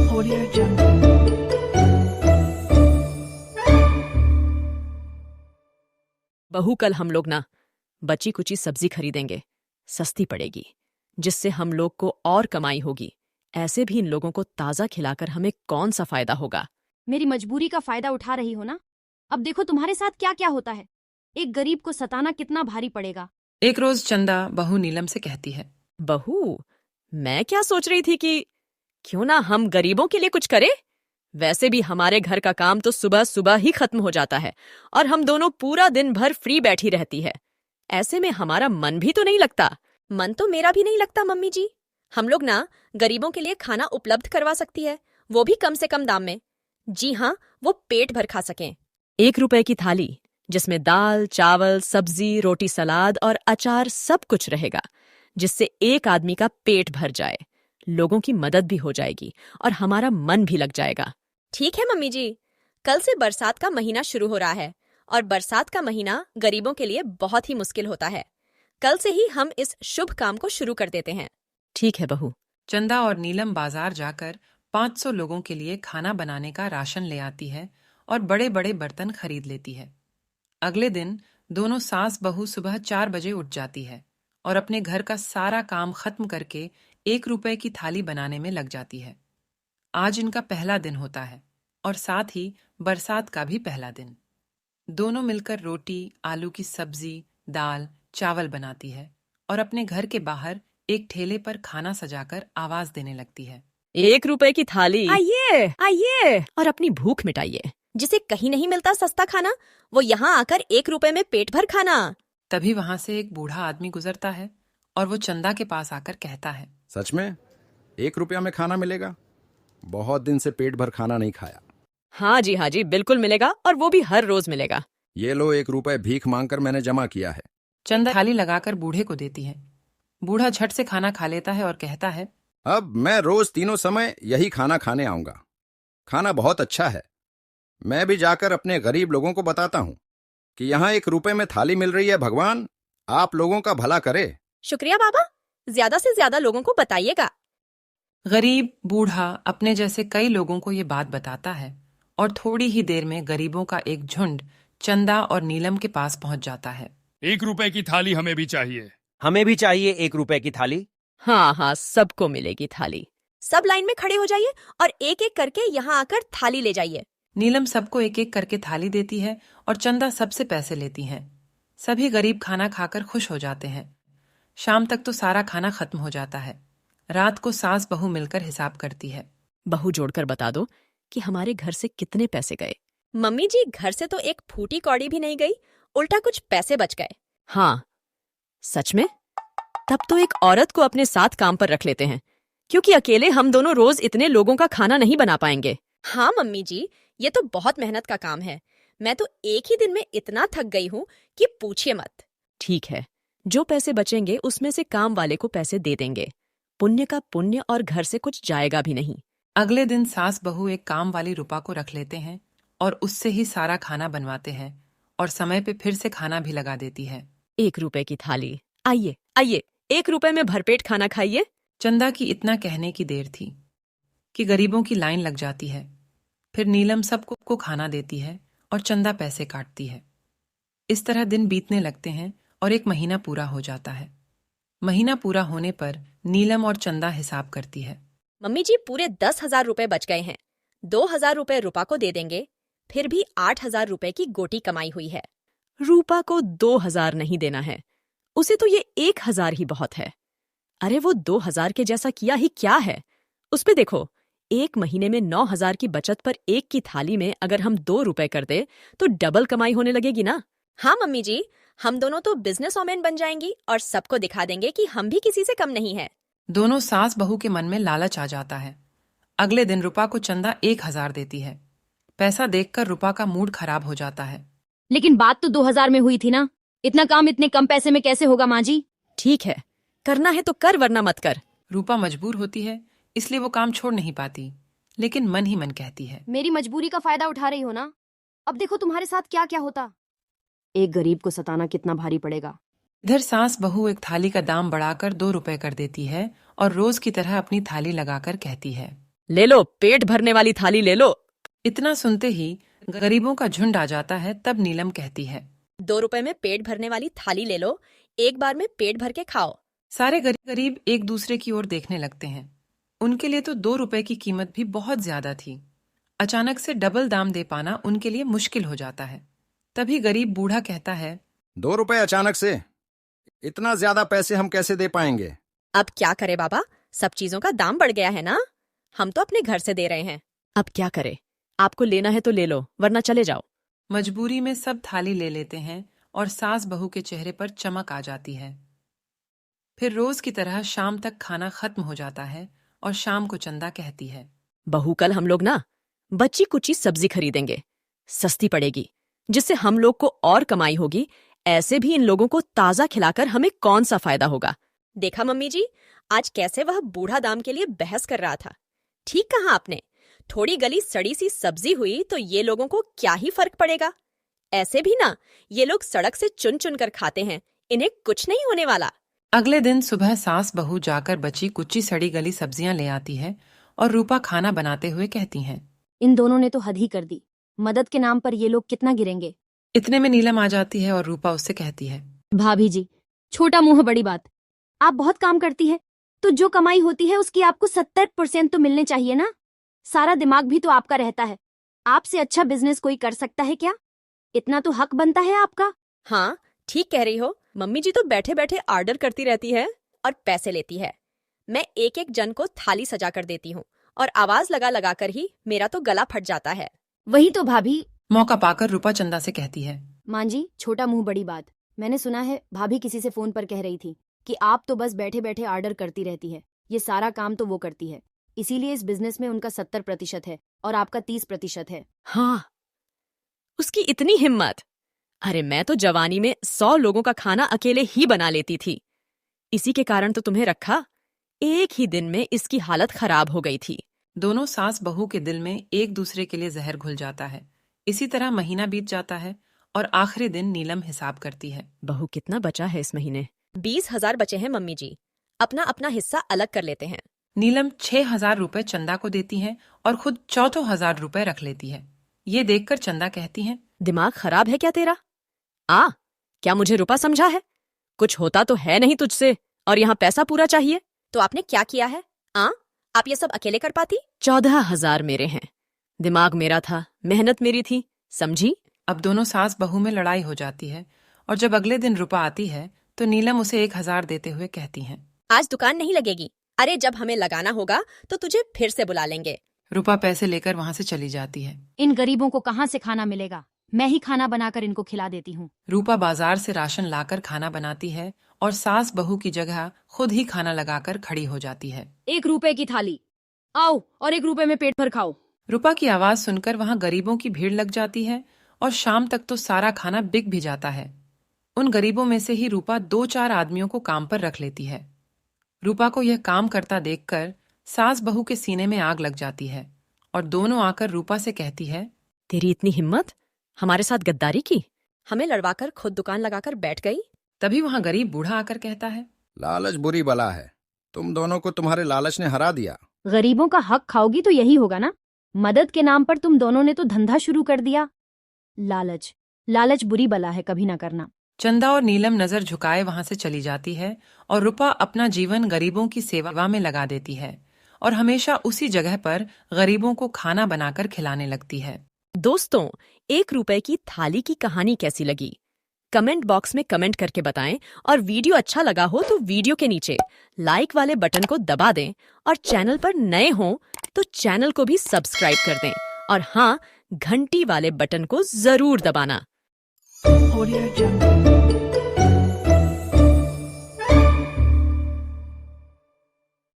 Audio Jungle. बहू, कल हम लोग ना बची कुची सब्जी खरीदेंगे, सस्ती पड़ेगी, जिससे हम लोग को और कमाई होगी। ऐसे भी इन लोगों को ताज़ा खिलाकर हमें कौन सा फायदा होगा। मेरी मजबूरी का फायदा उठा रही हो ना? अब देखो तुम्हारे साथ क्या क्या होता है। एक गरीब को सताना कितना भारी पड़ेगा। एक रोज चंदा बहू नीलम से कहती है, बहू, मैं क्या सोच रही थी कि क्यों ना हम गरीबों के लिए कुछ करें। वैसे भी हमारे घर का काम तो सुबह सुबह ही खत्म हो जाता है और हम दोनों पूरा दिन भर फ्री बैठी रहती है। ऐसे में हमारा मन भी तो नहीं लगता। मन तो मेरा भी नहीं लगता मम्मी जी। हम लोग ना गरीबों के लिए खाना उपलब्ध करवा सकती है, वो भी कम से कम दाम में। जी हाँ, वो पेट भर खा सकें। 1 रुपए की थाली जिसमें दाल, चावल, सब्जी, रोटी, सलाद और अचार सब कुछ रहेगा, जिससे एक आदमी का पेट भर जाए, लोगों की मदद भी हो जाएगी और हमारा मन भी लग जाएगा। ठीक है मम्मी जी, कल से बरसात का महीना शुरू हो रहा है और बरसात का महीना गरीबों के लिए बहुत ही मुश्किल होता है। कल से ही हम इस शुभ काम को शुरू कर देते हैं। ठीक है बहू। चंदा और नीलम बाजार जाकर 500 लोगों के लिए खाना बनाने का राशन ले आती है और बड़े बड़े बर्तन खरीद लेती है। अगले दिन दोनों सास बहू सुबह 4 बजे उठ जाती है और अपने घर का सारा काम खत्म करके 1 रुपए की थाली बनाने में लग जाती है। आज इनका पहला दिन होता है और साथ ही बरसात का भी पहला दिन। दोनों मिलकर रोटी, आलू की सब्जी, दाल, चावल बनाती है और अपने घर के बाहर एक ठेले पर खाना सजाकर आवाज देने लगती है, 1 रुपए की थाली, आइए आइए, और अपनी भूख मिटाइए। जिसे कहीं नहीं मिलता सस्ता खाना, वो यहाँ आकर 1 रुपए में पेट भर खाना। तभी वहां से एक बूढ़ा आदमी गुजरता है और वो चंदा के पास आकर कहता है, सच में 1 रुपया में खाना मिलेगा? बहुत दिन से पेट भर खाना नहीं खाया। हाँ जी, बिल्कुल मिलेगा, और वो भी हर रोज मिलेगा। ये लो 1 रुपए भीख मांगकर मैंने जमा किया है। चंदा थाली लगाकर बूढ़े को देती है। बूढ़ा झट से खाना खा लेता है और कहता है, अब मैं रोज तीनों समय यही खाना खाने आऊंगा। खाना बहुत अच्छा है। मैं भी जाकर अपने गरीब लोगों को बताता हूँ कि यहाँ 1 रुपए में थाली मिल रही है। भगवान आप लोगों का भला करे। शुक्रिया बाबा, ज्यादा से ज्यादा लोगों को बताइएगा। गरीब बूढ़ा अपने जैसे कई लोगों को ये बात बताता है और थोड़ी ही देर में गरीबों का एक झुंड चंदा और नीलम के पास पहुंच जाता है। 1 रुपए की थाली हमें भी चाहिए। हमें भी चाहिए 1 रुपए की थाली। हाँ, सबको मिलेगी थाली। सब लाइन में खड़े हो जाइए और एक एक करके यहाँ आकर थाली ले जाइए। नीलम सबको एक एक करके थाली देती है और चंदा सबसे पैसे लेती है। सभी गरीब खाना खाकर खुश हो जाते हैं। शाम तक तो सारा खाना खत्म हो जाता है। रात को सास बहू मिलकर हिसाब करती है। बहू जोड़कर बता दो कि हमारे घर से कितने पैसे गए। मम्मी जी, घर से तो एक फूटी कौड़ी भी नहीं गई, उल्टा कुछ पैसे बच गए। हाँ, सच में? तब तो एक औरत को अपने साथ काम पर रख लेते हैं, क्योंकि अकेले हम दोनों रोज इतने लोगों का खाना नहीं बना पाएंगे। हाँ मम्मी जी, ये तो बहुत मेहनत का काम है। मैं तो एक ही दिन में इतना थक गई हूँ कि पूछिए मत। ठीक है, जो पैसे बचेंगे उसमें से काम वाले को पैसे दे देंगे। पुण्य का पुण्य, और घर से कुछ जाएगा भी नहीं। अगले दिन सास बहू एक काम वाली रूपा को रख लेते हैं और उससे ही सारा खाना बनवाते हैं और समय पे फिर से खाना भी लगा देती है। 1 रुपए की थाली, आइए 1 रुपए में भरपेट खाना खाइए। चंदा की इतना कहने की देर थी कि गरीबों की लाइन लग जाती है। फिर नीलम सबको खाना देती है और चंदा पैसे काटती है। इस तरह दिन बीतने लगते हैं और एक महीना पूरा हो जाता है। महीना पूरा होने पर नीलम और चंदा हिसाब करती है। मम्मी जी, पूरे 10,000 रुपए बच गए हैं। 2,000 रुपए रूपा को दे देंगे, फिर भी 8,000 रुपए की गोटी कमाई हुई है। रूपा को 2,000 नहीं देना है, उसे तो ये 1,000 ही बहुत है। अरे वो 2,000 के जैसा किया ही क्या है? उस पे देखो, 1 महीने में 9,000 की बचत पर एक की थाली में अगर हम 2 रुपए कर दे तो डबल कमाई होने लगेगी ना। हाँ मम्मी जी, हम दोनों तो बिजनेस वोमेन बन जाएंगी और सबको दिखा देंगे कि हम भी किसी से कम नहीं है। दोनों सास बहू के मन में लालच आ जाता है। अगले दिन रूपा को चंदा 1,000 देती है। पैसा देखकर रूपा का मूड खराब हो जाता है। लेकिन बात तो 2000 में हुई थी ना। इतना काम इतने कम पैसे में कैसे होगा माँ जी? ठीक है, करना है तो कर, वरना मत कर। रूपा मजबूर होती है, इसलिए वो काम छोड़ नहीं पाती, लेकिन मन ही मन कहती है, मेरी मजबूरी का फायदा उठा रही हो ना? अब देखो तुम्हारे साथ क्या क्या होता। एक गरीब को सताना कितना भारी पड़ेगा। इधर सास बहू एक थाली का दाम बढ़ाकर 2 रुपए कर देती है और रोज की तरह अपनी थाली लगाकर कहती है, ले लो, पेट भरने वाली थाली ले लो। इतना सुनते ही गरीबों का झुंड आ जाता है। तब नीलम कहती है, 2 रुपए में पेट भरने वाली थाली ले लो, एक बार में पेट भर के खाओ। सारे गरीब एक दूसरे की ओर देखने लगते हैं। उनके लिए तो 2 रुपए की कीमत भी बहुत ज्यादा थी। अचानक से डबल दाम दे पाना उनके लिए मुश्किल हो जाता है। तभी गरीब बूढ़ा कहता है, 2 रुपए अचानक से? इतना ज्यादा पैसे हम कैसे दे पाएंगे? अब क्या करे बाबा, सब चीजों का दाम बढ़ गया है ना। हम तो अपने घर से दे रहे हैं। अब क्या करे, आपको लेना है तो ले लो, वरना चले जाओ। मजबूरी में सब थाली ले लेते हैं और सास बहू के चेहरे पर चमक आ जाती है। फिर रोज की तरह शाम तक खाना खत्म हो जाता है और शाम को चंदा कहती है, बहू, कल हम लोग ना बच्ची कुची सब्जी खरीदेंगे, सस्ती पड़ेगी, जिससे हम लोग को और कमाई होगी। ऐसे भी इन लोगों को ताजा खिलाकर हमें कौन सा फायदा होगा। देखा मम्मी जी, आज कैसे वह बूढ़ा दाम के लिए बहस कर रहा था। ठीक कहा आपने, थोड़ी गली सड़ी सी सब्जी हुई तो ये लोगों को क्या ही फर्क पड़ेगा। ऐसे भी ना ये लोग सड़क से चुन चुन कर खाते हैं, इन्हें कुछ नहीं होने वाला। अगले दिन सुबह सास बहू जाकर बची कुची सड़ी गली सब्जियां ले आती है और रूपा खाना बनाते हुए कहती हैं, इन दोनों ने तो हद ही कर दी। मदद के नाम पर ये लोग कितना गिरेंगे। इतने में नीलम आ जाती है और रूपा उससे कहती है, भाभी जी, छोटा मुंह बड़ी बात। आप बहुत काम करती है, तो जो कमाई होती है उसकी आपको 70% तो मिलने चाहिए ना। सारा दिमाग भी तो आपका रहता है। आपसे अच्छा बिजनेस कोई कर सकता है क्या? इतना तो हक बनता है आपका। हाँ, ठीक कह रही हो। मम्मी जी तो बैठे बैठे ऑर्डर करती रहती है और पैसे लेती है। मैं एक एक जन को थाली सजा कर देती हूँ और आवाज लगा लगा कर ही मेरा तो गला फट जाता है। वही तो भाभी। मौका पाकर रूपा चंदा से कहती है, मां जी, छोटा मुंह बड़ी बात। मैंने सुना है भाभी किसी से फोन पर कह रही थी कि आप तो बस बैठे बैठे ऑर्डर करती रहती है, ये सारा काम तो वो करती है, इसीलिए इस बिजनेस में उनका 70% है और आपका 30% है। हाँ, उसकी इतनी हिम्मत। अरे मैं तो जवानी में 100 लोगों का खाना अकेले ही बना लेती थी। इसी के कारण तो तुम्हें रखा। एक ही दिन में इसकी हालत खराब हो गई थी। दोनों सास बहू के दिल में एक दूसरे के लिए जहर घुल जाता है। इसी तरह महीना बीत जाता है और आखिरी दिन नीलम हिसाब करती है। बहू, कितना बचा है इस महीने? 20,000 बचे हैं मम्मी जी, अपना अपना हिस्सा अलग कर लेते हैं। नीलम 6,000 रुपए चंदा को देती है और खुद 14,000 रुपए रख लेती है। ये देखकर चंदा कहती है, दिमाग खराब है क्या तेरा? क्या मुझे रुपा समझा है? कुछ होता तो है नहीं तुझसे और यहाँ पैसा पूरा चाहिए। तो आपने क्या किया है? आप ये सब अकेले कर पाती? 14,000 मेरे हैं। दिमाग मेरा था, मेहनत मेरी थी, समझी? अब दोनों सास बहू में लड़ाई हो जाती है और जब अगले दिन रुपा आती है तो नीलम उसे 1,000 देते हुए कहती है, आज दुकान नहीं लगेगी। अरे जब हमें लगाना होगा तो तुझे फिर से बुला लेंगे। रुपा पैसे लेकर वहाँ से चली जाती है। इन गरीबों को कहाँ से खाना मिलेगा? मैं ही खाना बनाकर इनको खिला देती हूँ। रूपा बाजार से राशन लाकर खाना बनाती है और सास बहू की जगह खुद ही खाना लगाकर खड़ी हो जाती है। 1 रुपए की थाली, आओ और 1 रुपए में पेट भर खाओ। रूपा की आवाज सुनकर वहाँ गरीबों की भीड़ लग जाती है और शाम तक तो सारा खाना बिक भी जाता है। उन गरीबों में से ही रूपा 2-4 आदमियों को काम पर रख लेती है। रूपा को यह काम करता देखकर सास बहू के सीने में आग लग जाती है और दोनों आकर रूपा से कहती है, तेरी इतनी हिम्मत, हमारे साथ गद्दारी की? हमें लड़वाकर खुद दुकान लगाकर बैठ गई। तभी वहाँ गरीब बूढ़ा आकर कहता है, लालच बुरी बला है, तुम दोनों को तुम्हारे लालच ने हरा दिया। गरीबों का हक खाओगी तो यही होगा ना। मदद के नाम पर तुम दोनों ने तो धंधा शुरू कर दिया। लालच बुरी बला है, कभी ना करना। चंदा और नीलम नजर झुकाए वहां से चली जाती है और रूपा अपना जीवन गरीबों की सेवा में लगा देती है और हमेशा उसी जगह पर गरीबों को खाना बनाकर खिलाने लगती है। दोस्तों, 1 रुपए की थाली की कहानी कैसी लगी? कमेंट बॉक्स में कमेंट करके बताएं और वीडियो अच्छा लगा हो तो वीडियो के नीचे लाइक वाले बटन को दबा दें और चैनल पर नए हों तो चैनल को भी सब्सक्राइब कर दें और हाँ, घंटी वाले बटन को जरूर दबाना। Audio Jungle.